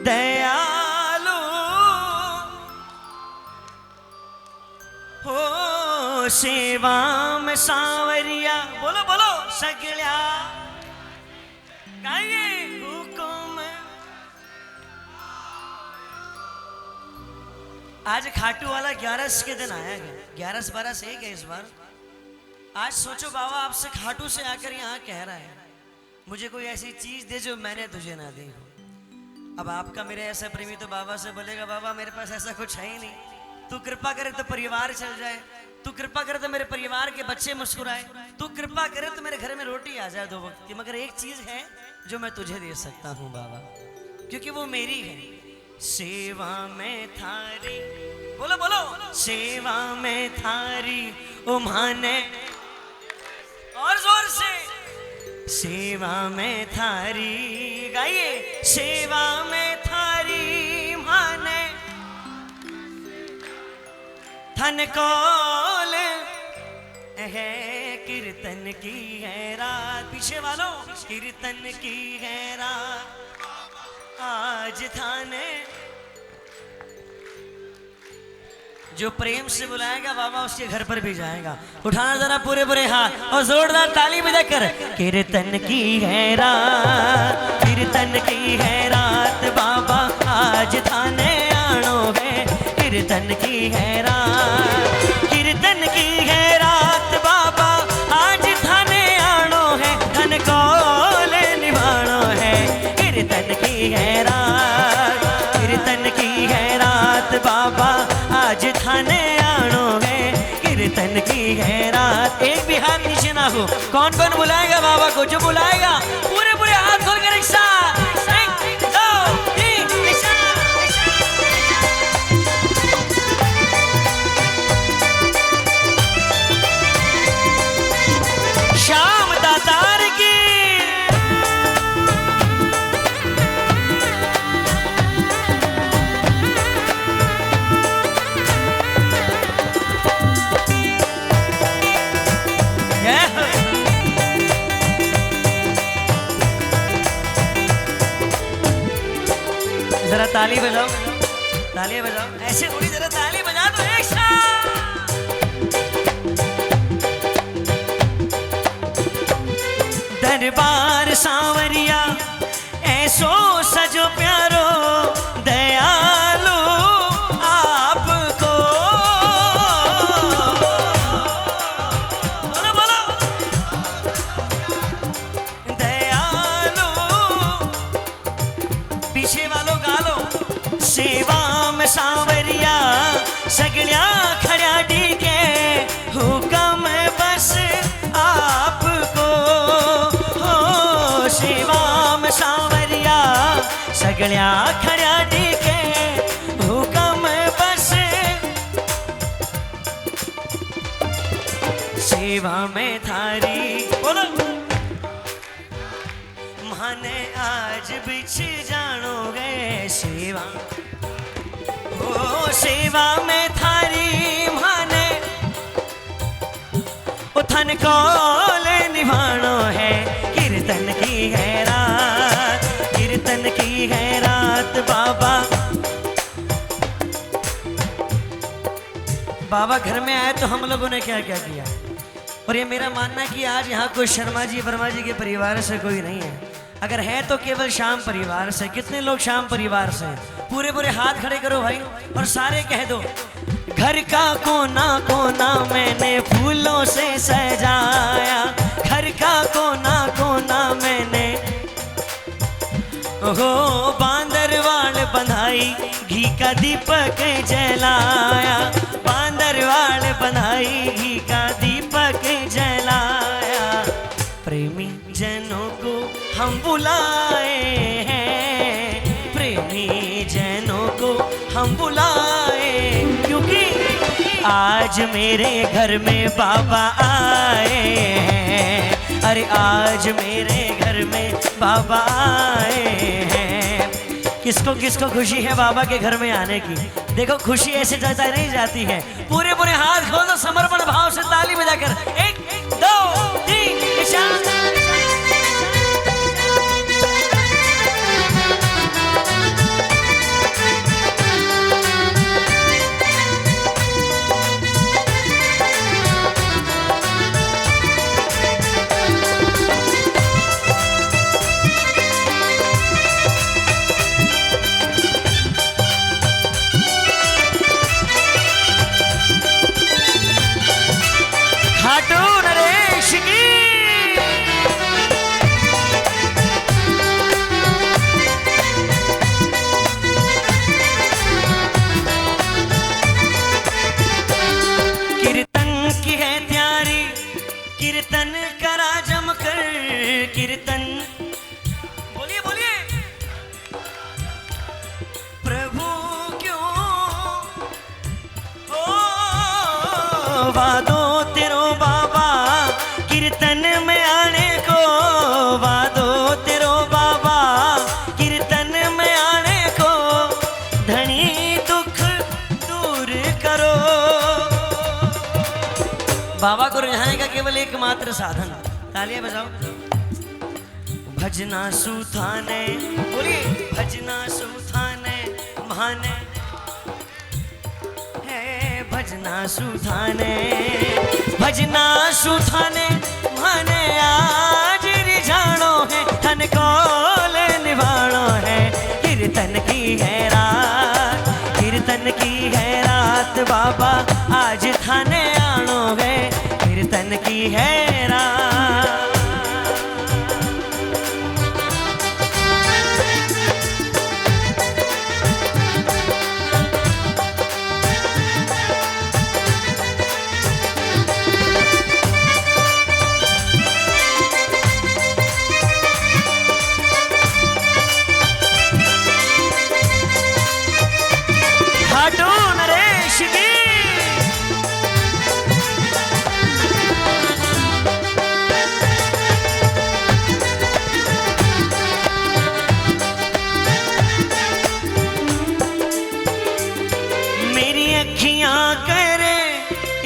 दयालु हो सेवा में सांवरिया। बोलो बोलो सगळ्या गाइए हुकुम। आज खाटू वाला 11 के दिन आया है, 11-12 एक है इस बार। आज सोचो बाबा आपसे खाटू से आकर यहाँ कह रहा है मुझे कोई ऐसी चीज दे जो मैंने तुझे ना दी। अब आपका मेरे ऐसा प्रेमी तो बाबा से बोलेगा बाबा मेरे पास ऐसा कुछ है ही नहीं, तू कृपा करे तो परिवार चल जाए, तू कृपा करे तो मेरे परिवार के बच्चे मुस्कुराए, तू कृपा करे तो मेरे घर में रोटी आ जाए 2 वक्त की। मगर एक चीज है जो मैं तुझे दे सकता हूँ बाबा, क्योंकि वो मेरी है। सेवा में थारी, बोलो बोलो सेवा में थारी ओ माने, और जोर से सेवा में थारी गाइए। सेवा में थारी माने थन कौल है, कीर्तन की है रात। पीछे वालों कीर्तन की है रात आज थाने। जो प्रेम से बुलाएगा बाबा उसके घर पर भी जाएगा। उठाना जरा पूरे पूरे हाथ और जोरदार ताली बजाकर। कीर्तन की है रात, कीर्तन की है रात बाबा आज थाने आनो है। कीर्तन की है रात, कीर्तन की है रात बाबा आज थाने आनो है। धन कौल निभानो है। कीर्तन की है रात, कीर्तन की है रात बाबा आज थाने आनो है। कीर्तन की है रात। एक भी हाथ नीचे ना हो। कौन कौन बुलाएगा बाबा को? जो बुलाएगा पूरे पूरे हाथ खोल कर एक साथ 1 2 3 श्याम दातार की। जरा ताली बजाओ, ताली बजाओ, ऐसे थोड़ी, जरा ताली बजा दो एक साथ। दरबार सांवरिया ऐसो सजो प्यारो दयालु आपको। बोलो बोलो दयालु। पीछे वालों गालो। सेवा में सांवरिया सगळ्या खड्या डीके हुकम बस आपको हो। सेवा में सांवरिया सगळ्या खड्या डीके हुकम बस। सेवा में थारी बोलो माने आज बिछ जानो गए। सेवा ओ सेवा में थारी माने उथन कौल निभानो है। कीर्तन की है रात, कीर्तन की है रात बाबा। बाबा घर में आए तो हम लोगों ने क्या क्या किया। और ये मेरा मानना है कि आज यहाँ कोई शर्मा जी वर्मा जी के परिवार से कोई नहीं है। अगर है तो केवल श्याम परिवार से। कितने लोग श्याम परिवार से? पूरे पूरे हाथ खड़े करो भाई और सारे कह दो। घर का कोना कोना मैंने फूलों से सजाया। घर का कोना कोना मैंने हो बांदरवाल बंधाई घी का दीपक जलाया। बांदरवाल बंधाई घी का दीपक जलाया। प्रेमी जनों को हम बुलाए हैं, प्रेमी जनों को हम बुलाए, क्योंकि आज मेरे घर में बाबा आए हैं। अरे आज मेरे घर में बाबा आए हैं। किसको किसको खुशी है बाबा के घर में आने की? देखो खुशी ऐसे जताई नहीं जाती है। पूरे पूरे हाथ खोल दो समर्पण भाव से ताली बजाकर। 1 2 3 वादो तेरो बाबा कीर्तन में आने को, वादो तेरो बाबा कीर्तन में आने को, धनी दुख दूर करो। बाबा को रिझाने का केवल एकमात्र साधन, तालियां बजाओ। भजना सुथाने, बोलिए भजना सुथाने महाने है, भजना सुथाने, भजना सुथाने महाने आज रिझाणो है, धन कौल निभाणो है। कीर्तन की है रात, कीर्तन की है रात बाबा आज थाने आणो है, कीर्तन की है रात। खाटू नरेश की मेरी अखियां करे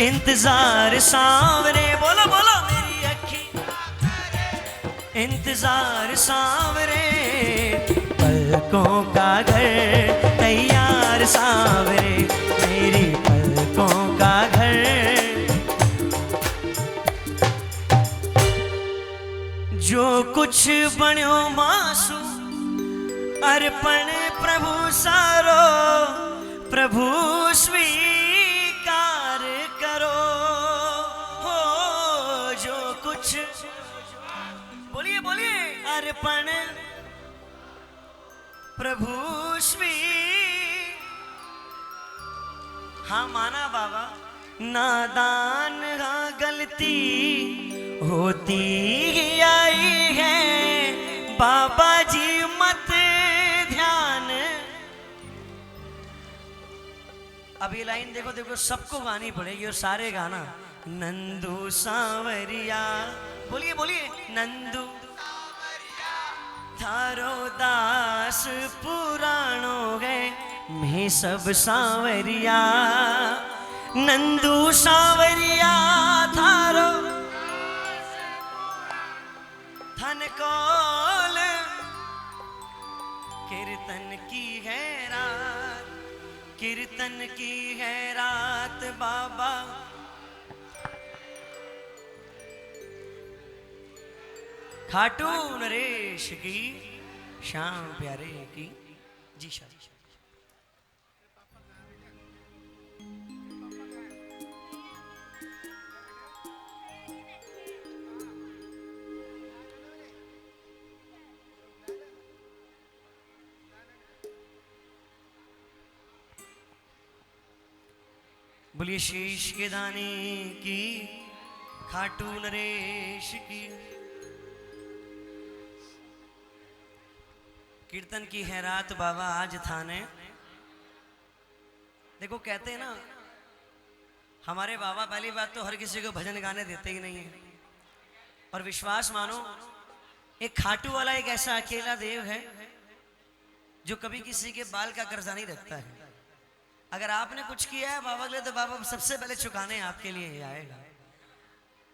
इंतजार सांवरे, बोलो बोलो मेरी अखियां करे इंतजार सांवरे, पलकों का घर तैयार सांवरे, मेरी पलकों का घर। जो कुछ बण्यो मासू अर्पण प्रभु सारो, प्रभु स्वीकार करो। हो जो कुछ, बोलिए बोलिए, अर्पण प्रभु हाँ माना बाबा, नादान हाँ गलती होती ही आई है, बाबा जी मत ध्यान। अब ये लाइन देखो देखो सबको गानी पड़ेगी और सारे गाना। नंदू सांवरिया, बोलिए बोलिए, नंदू थारो दास पुराणो है, मैं सब सांवरिया। नंदू सांवरिया थारो थन कौल, कीर्तन की है रात, कीर्तन की है रात बाबा। खाटू नरेश की, श्याम प्यारे की जी शाह। बोलिए शीश के दाने की, खाटू नरेश की। कीर्तन की है रात बाबा आज थाने। देखो कहते हैं ना, हमारे बाबा पहली बात तो हर किसी को भजन गाने देते ही नहीं है। और विश्वास मानो, एक खाटू वाला एक ऐसा अकेला देव है जो कभी किसी के बाल का कर्जा नहीं रखता है। अगर आपने कुछ किया है बाबा के लिए तो बाबा सबसे पहले चुकाने आपके लिए ही आएगा।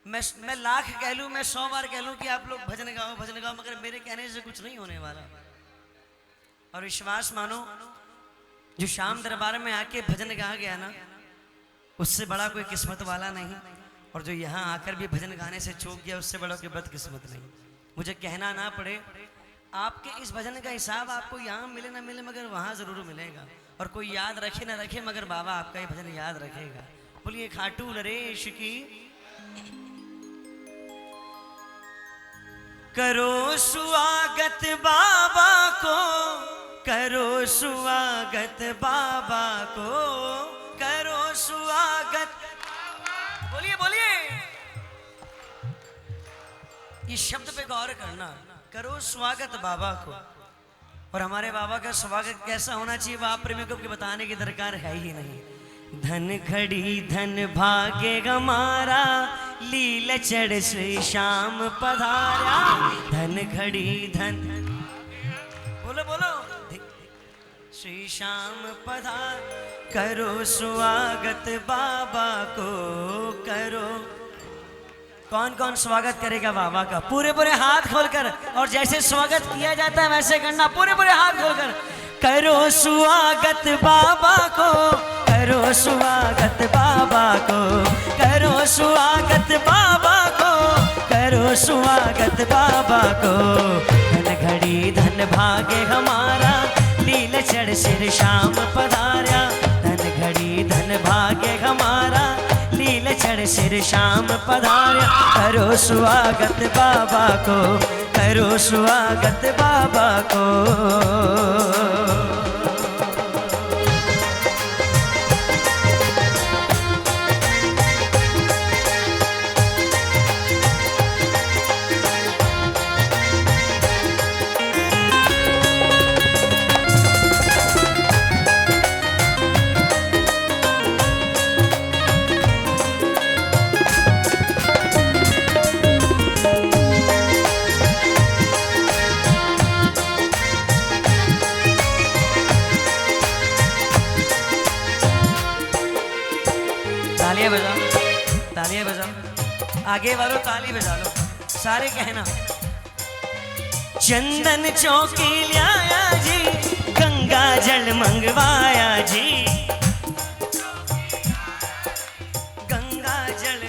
मैं लाख कह लूं, मैं 100 बार कह लूं कि आप लोग भजन गाओ, मगर मेरे कहने से कुछ नहीं होने वाला। और विश्वास मानो, जो शाम दरबार में आके भजन गा गया ना, उससे बड़ा कोई किस्मत वाला नहीं। और जो यहाँ आकर भी भजन गाने से चूक गया, उससे बड़ा कोई बदकिस्मत नहीं। मुझे कहना ना पड़े, आपके इस भजन का हिसाब आपको यहाँ मिले ना मिले, मगर वहाँ जरूर मिलेगा। और कोई याद रखे ना रखे, मगर बाबा आपका ये भजन याद रखेगा। बोलिए खाटू नरेश की। करो स्वागत बाबा को, करो स्वागत बाबा को, करो स्वागत। बोलिए बोलिए, ये शब्द पे गौर करना, करो स्वागत बाबा को। और हमारे बाबा का स्वागत कैसा होना चाहिए, वो आप प्रेमिकों के बताने की दरकार है ही नहीं। धन घड़ी धन भाग्य हमारा, लील चढ़ श्री श्याम पधारा। धन घड़ी धन, बोलो बोलो, श्री श्याम पधार। करो स्वागत बाबा को करो। कौन कौन स्वागत करेगा बाबा का? पूरे पूरे हाथ खोलकर, और जैसे स्वागत किया जाता है वैसे करना, पूरे पूरे हाथ खोलकर। करो स्वागत बाबा को, करो स्वागत बाबा को, करो स्वागत बाबा को, करो स्वागत बाबा को। धन घड़ी धन भाग्य हमारा, लील चढ़ श्री श्याम पधारा। धन घड़ी धन भाग्य हमारा, लील चढ़ श्री श्याम पधारा। करो स्वागत बाबा को, करो स्वागत बाबा को। तालियां बजाओ, तालियां बजाओ, आगे वालों ताली बजा लो, सारे कहना। चंदन चौकी लाया जी, गंगा जल मंगवाया जी। गंगा जल,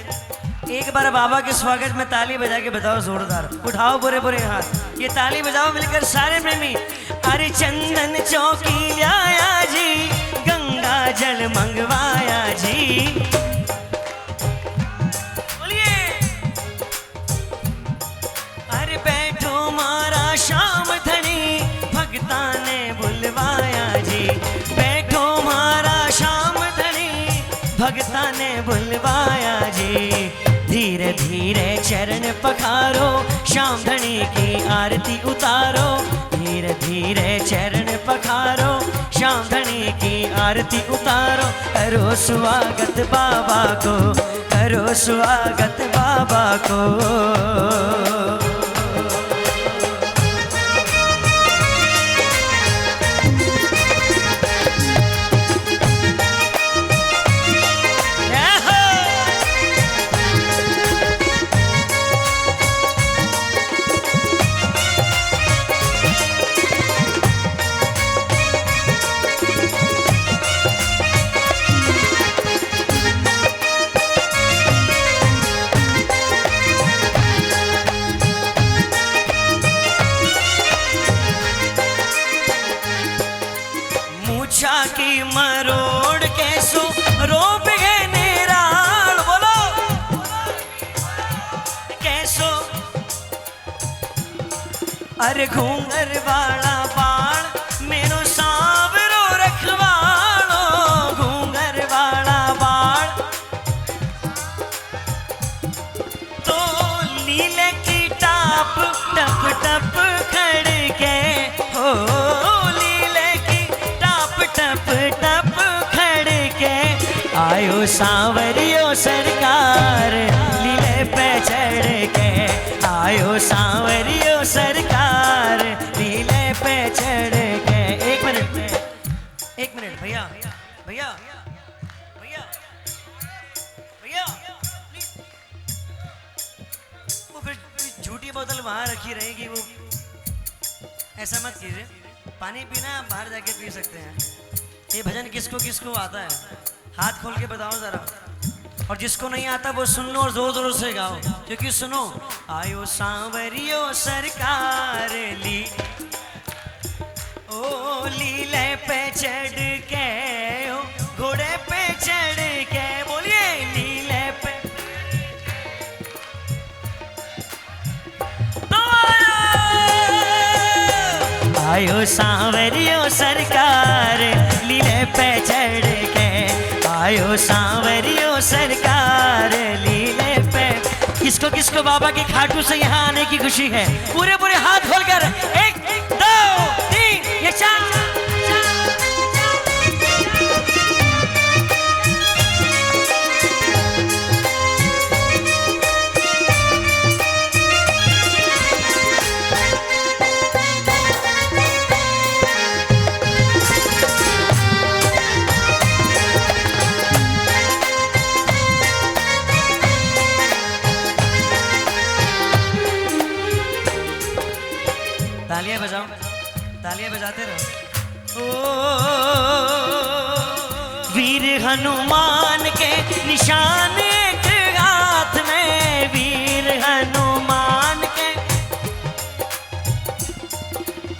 एक बार बाबा के स्वागत में ताली बजा के बताओ जोरदार, उठाओ बुरे बुरे हाथ, ये ताली बजाओ मिलकर सारे प्रेमी। अरे चंदन चौकी लाया जी, गंगा जल मंगवाया जी। श्याम धनी भगता ने बुलवाया जी। बैठो मारा श्याम धनी भगता ने बुलवाया जी। धीरे धीरे चरण पखारो, श्याम धनी की आरती उतारो। धीरे धीरे चरण पखारो, श्याम धनी की आरती उतारो। करो स्वागत बाबा को, करो स्वागत बाबा को। की मरोड़ कैसो रोप गए निराल, बोलो कैसो। अरे घूंगर वाला बाण मेरो सांवरो रखवालो। घूंगर वाला बाण तो लीले की टाप टप टप खड़के हो। टप खड़के आयो सांवरियो सरकार, लीले पे चढ़ के आयो सांवरियो सरकार, लीले पे चढ़ के। एक मिनट भैया भैया भैया भैया, वो फिर झूठी बोतल वहां रखी रहेगी, वो ऐसा मत कीजिए। पानी पीना बाहर जाके पी सकते हैं। ये भजन किसको किसको आता है, हाथ खोल के बताओ जरा। और जिसको नहीं आता वो सुन लो और जोर जोर से गाओ, क्योंकि सुनो। आयो सांवरियो सरकार ली, ओ लीले पे चढ़ के, ओ घोड़े पे चढ़ के, बोलिए लीले पे। तो आयो सांवरियो सरकार, लीले पे चढ़ के आयो सांवरियो सरकार, लीले पे। किसको किसको बाबा के खाटू से यहाँ आने की खुशी है? पूरे पूरे हाथ खोलकर 1 2 3 ये 4। हनुमान के निशान एक हाथ में, वीर हनुमान के।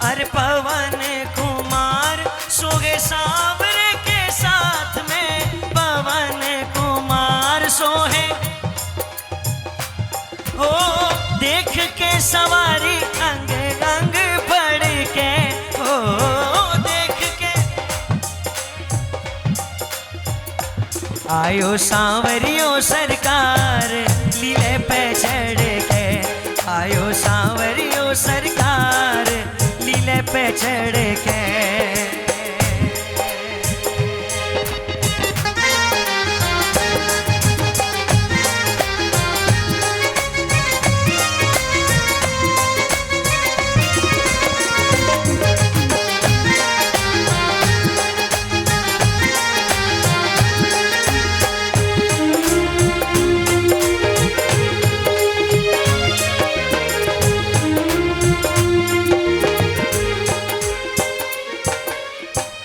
अरे पवन कुमार सोहे सांवरे के साथ में, पवन कुमार सोहे। हो देख के सवारी अंग अंग बढ़ के, हो देख के आयो सांवरियो सरकार लीले पे चढ़ के, आयो सांवरियो सरकार लीले पे चढ़ के।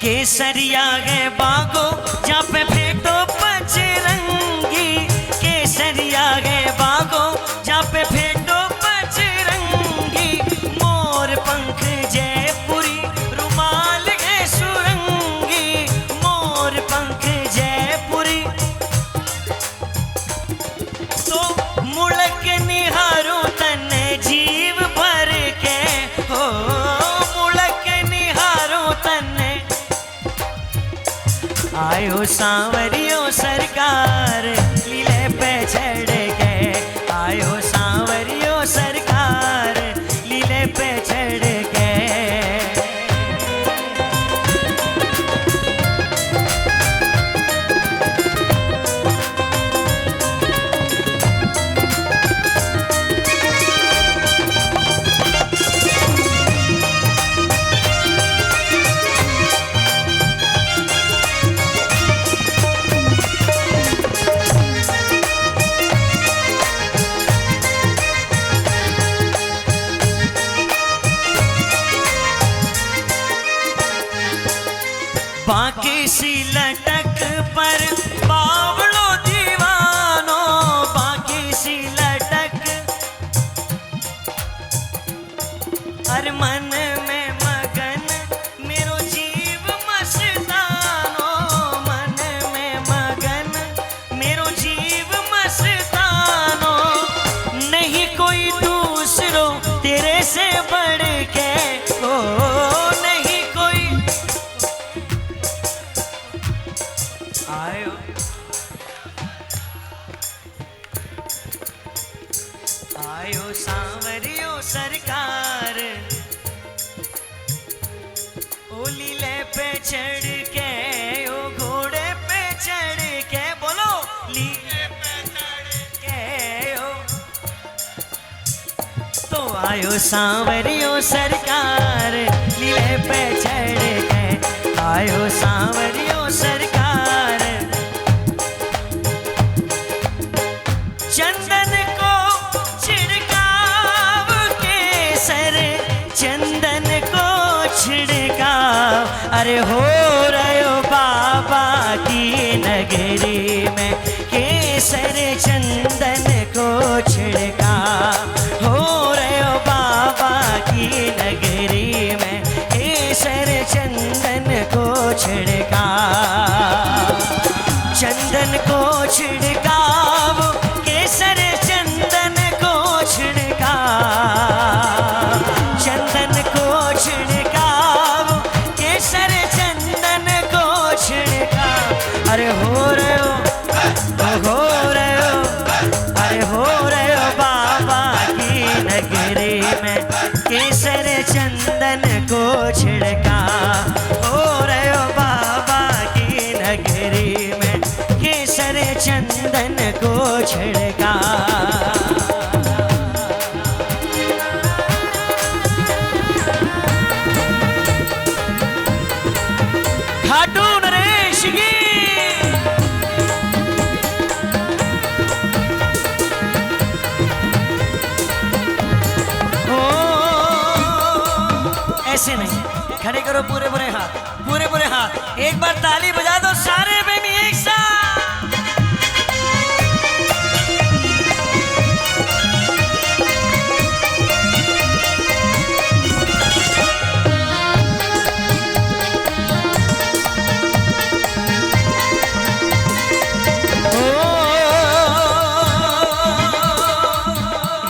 केसरिया है बागो जहाँ पे फेंटो पचरंगी, केसरिया है बागो जहाँ पे फेंटो पचरंगी। मोर पंख जयपुरी रुमाल है सुरंगी, मोर पंख जयपुरी। तो मुड़क निहारो तन जीव भर के, हो मुड़क निहारो तन। आयो सांवरियो सरकार लीले पे चढ़ के, आयो सांवरियो सरकार लीले पे चढ़ के। बाकी सी लटक पर बावड़ो दीवानो, बाकी सी लटक। हर मन में मगन मेरो जीव मस्तानो, मन में मगन मेरो जीव मस्तानो। नहीं कोई दूसरो तेरे से बढ़ के, ओ नहीं कोई। आयो आयो सांवरियो सरकार ओ लीले पे चढ़ के, ओ घोड़े पे चढ़ के। बोलो लीले पे चढ़ के ओ। तो आयो सांवरियो सरकार लीले पे चढ़ के, आयो सांवरियो सरकार। चंदन को छिड़काव केसर, चंदन को छिड़काव। अरे हो रयो बाबा की नगरी में केसर चंदन को छिड़काव। हो रयो बाबा की नगरी में केसर चंदन को छिड़काव। चंदन को छिड़काव केसर चंदन को छिड़काव, चंदन को छिड़काव केसर चंदन को छिड़काव। अरे हो रयो अरे हो रयो बाबा की नगरी में केसर चंदन को छिड़काव। हो रयो बाबा की नगरी में केसर चंदन को छिड़काव। खाटू नरेश की ऐसे नहीं, खड़े करो पूरे पूरे हाथ, पूरे पूरे हाथ। एक बार ताली बजा दो सारे प्रेमी एक साथ।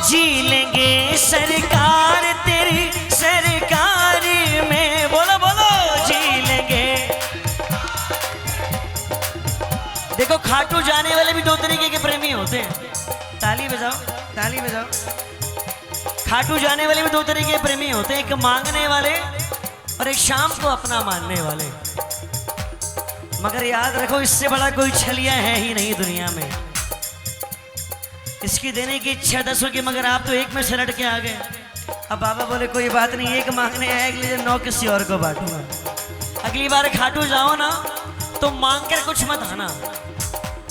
जी लेंगे सरकार तेरी सरकार में, बोलो बोलो जी लेंगे। देखो खाटू जाने वाले भी दो तरीके के प्रेमी होते हैं। ताली बजाओ, ताली बजाओ। खाटू जाने वाले भी दो तरीके के प्रेमी होते हैं, एक मांगने वाले और एक शाम को अपना मानने वाले। मगर याद रखो इससे बड़ा कोई छलिया है ही नहीं दुनिया में। इसकी देने की इच्छा 10 होगी मगर आप तो एक में से लट के आ गए। अब बाबा बोले कोई बात नहीं, एक मांगने आए अगले 9 किसी और को बांटूंगा। अगली बार खाटू जाओ ना तो मांग कर कुछ मत आना।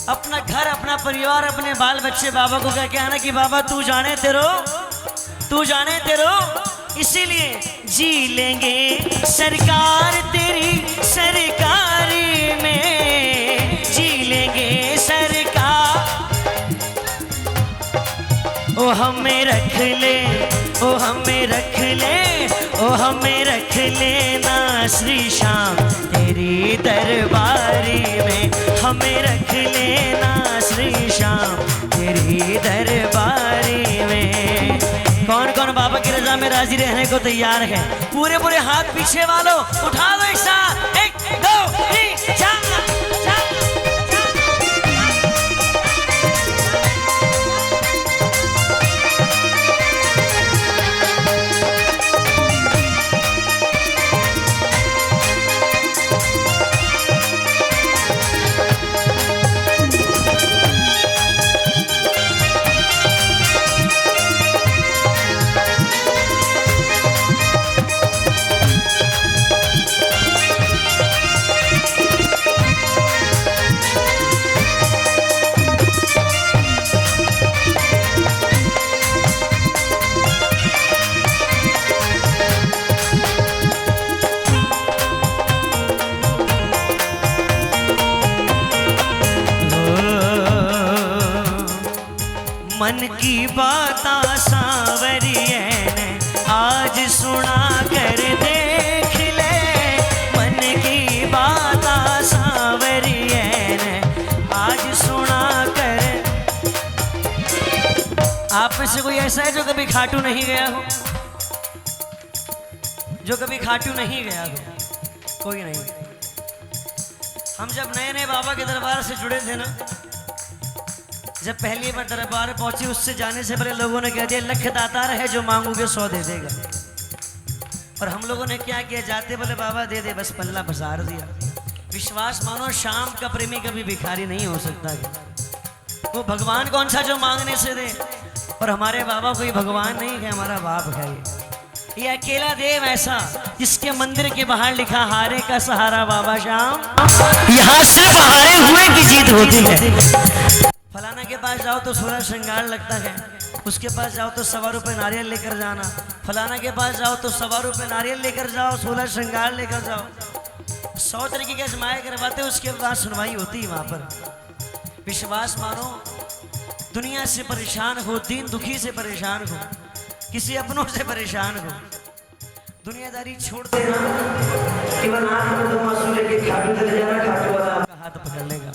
अपना घर, अपना परिवार, अपने बाल बच्चे बाबा को कह के आना कि बाबा तू जाने तेरो, तू जाने तेरो। इसीलिए जी लेंगे सरकार तेरी सरकार में, जी लेंगे सरकार। ओ हमें रख ले, ओ हमें रख ले, ओ हमें रख लेना श्री श्याम तेरी दरबारी में। हमें रख लेना श्री श्याम तेरी दरबारी में। कौन कौन बाबा की रजा में राजी रहने को तैयार है? पूरे पूरे हाथ पीछे वालों उठा दो एक साथ। 1 2 3 4। मन की बात सांवरिये ने आज सुना कर देख ले। मन की बात सांवरिये ने आज सुना कर। आप में से कोई ऐसा है जो कभी खाटू नहीं गया हो? जो कभी खाटू नहीं गया हो? कोई नहीं। हम जब नए नए बाबा के दरबार से जुड़े थे ना, जब पहली बार दरबार पहुंची उससे जाने से पहले लोगों ने कह दिया लख दातार है जो मांगोगे 100 दे देगा। और हम लोगों ने क्या किया, जाते बोले बाबा दे दे, बस पल्ला पसार दिया। विश्वास मानो शाम का प्रेमी कभी भिखारी नहीं हो सकता। वो भगवान कौन सा जो मांगने से दे, और हमारे बाबा कोई भगवान नहीं है, हमारा बाप है। ये अकेला देव ऐसा जिसके मंदिर के बाहर लिखा हारे का सहारा बाबा श्याम। यहाँ सिर्फ हारे हुए की जीत होती है। फलाना के पास जाओ तो 16 श्रृंगार लगता है, उसके पास जाओ तो 100 रुपये नारियल लेकर जाना। फलाना के पास जाओ तो 100 रुपये नारियल लेकर जाओ, 16 श्रृंगार लेकर जाओ। 100 तरीके के आजमाए करवाते, उसके बाद सुनवाई होती है वहाँ पर। विश्वास मानो दुनिया से परेशान हो, दीन दुखी से परेशान हो, किसी अपनों से परेशान हो, दुनियादारी छोड़ देना, केवल आंख में दो आंसू लेके खाटू चले जाना, खाटू वाला आपका हाथ पकड़ लेगा।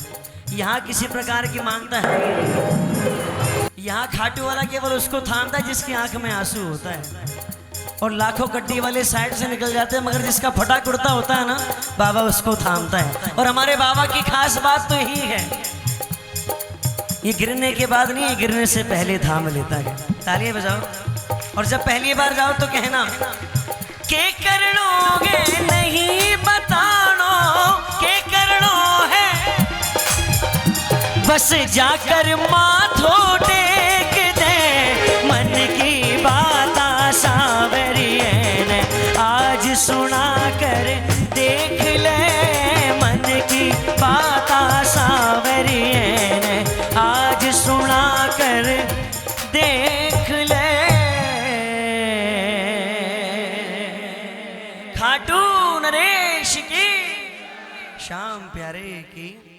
यहाँ किसी प्रकार की मांगता है, यहाँ खाटू वाला केवल उसको थामता है जिसकी आंख में आंसू होता है। और लाखों कड्डी वाले साइड से निकल जाते हैं, मगर जिसका फटा कुर्ता होता है ना, बाबा उसको थामता है। और हमारे बाबा की खास बात तो यही है, ये गिरने के बाद नहीं, ये गिरने से पहले थाम लेता है। तालियां बजाओ। और जब पहली बार जाओ तो कहना के कर लोगे नहीं बतानो, के करनो है बस जाकर माथो टेक दे। मन की बात सांवरिये ने आज सुना कर देख ले, मन की बात सांवरिये ने आज सुना कर देख ले। खाटू नरेश की श्याम प्यारे की